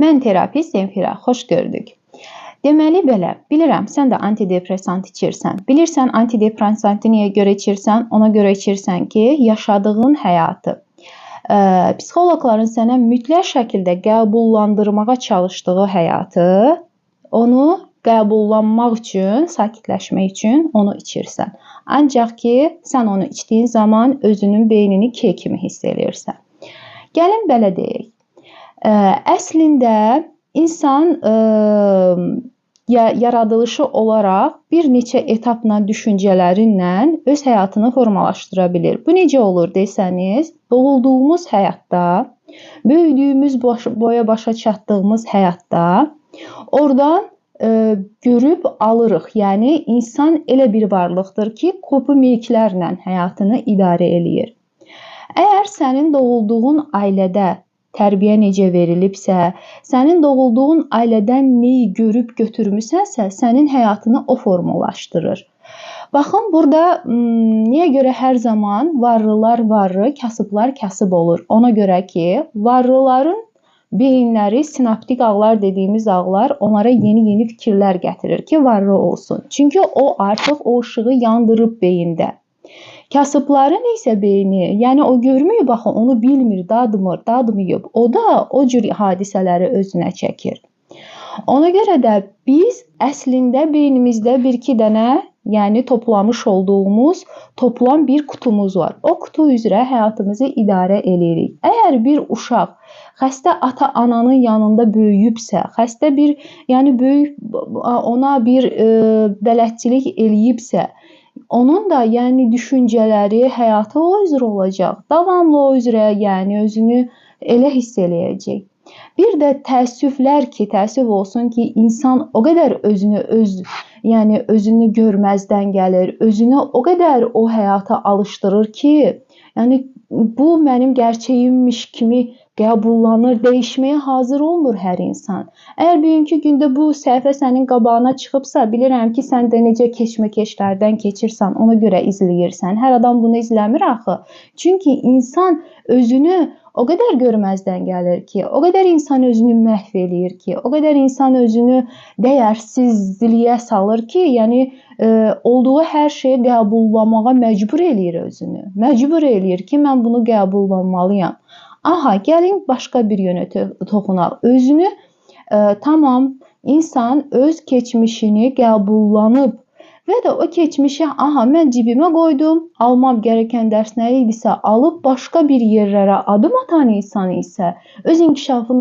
Mən terapist Zemfira, xoş gördük. Deməli belə, bilirəm sən də antidepressant içirsən. Bilirsən antidepressantı niyə görə içirsən? Ona görə içirsən ki, yaşadığın həyatı psixoloqların sənə mütləq şəkildə qəbullandırmağa çalışdığı həyatı, onu qəbullanmaq üçün, sakitləşmək üçün onu içirsən. Ancaq ki, sən onu içdiyin zaman özünün beynini key kimi hiss edirsən. Gəlin belə deyək. Əslində insan yaradılışı olaraq bir neçə etapla düşüncələrinlə öz həyatını formalaşdıra bilir. Bu necə olur desəniz, doğulduğumuz həyatda, böyüdüyümüz boya başa çatdığımız həyatda oradan görüb alırıq. Yəni insan elə bir varlıqdır ki, kopu meyiklərlə həyatını idarə eləyir. Əgər sənin doğulduğun ailədə tərbiyə necə verilibsə, sənin doğulduğun ailədən neyi görüb götürmüsənsə, sənin həyatını o formalaşdırır. Baxın, burada niyə görə hər zaman varlılar varlı, kasıblar kasıb olur? Ona görə ki, varlıların beyinləri, sinaptik ağlar dediyimiz ağlar onlara yeni fikirlər gətirir ki, varlı olsun. Çünki o artıq o ışığı yandırıb beyində. Kasıbların isə beyni, yəni o görmür, baxın, onu bilmir, dadmıyıb. O da o cür hadisələri özünə çəkir. Ona görə də biz əslində beynimizdə bir-iki dənə, yəni toplamış olduğumuz toplam bir kutumuz var. O kutu üzrə həyatımızı idarə edirik. Əgər bir uşaq xəstə ata-ananın yanında böyüyübsə, xəstə bir, yəni böyük ona bir bələdçilik eləyibsə, onun da yəni düşüncələri, həyatı o üzrə olacaq. Davamlı o üzrə, yəni özünü elə hiss eləyəcək. Bir də təəssüflər ki, təəssüf olsun ki, insan o qədər özünü görməzdən gəlir, özünü o qədər o həyata alışdırır ki, yəni bu mənim gerçəyimmiş kimi qəbullanır, dəyişməyə hazır olmur hər insan. Əgər bugünkü gündə bu səhifə sənin qabağına çıxıbsa, bilirəm ki, sən də necə keşməkeşlərdən keçirsən, ona görə izləyirsən. Hər adam bunu izləmir axı. Çünki insan özünü o qədər görməzdən gəlir ki, o qədər insan özünü məhv eləyir ki, o qədər insan özünü dəyərsizliyə salır ki, yəni olduğu hər şeyi qəbullamağa məcbur eləyir özünü. Məcbur eləyir ki, mən bunu qəbullanmalıyam. Aha, gəlin başqa bir yönə toxunaq. Özünü tamam, insan öz keçmişini qəbullanıb və də o keçmişi, aha, mən cibimə qoydum, almam gərəkən dərs nə idisə alıb başqa bir yerlərə adım atan insan isə öz inkişafını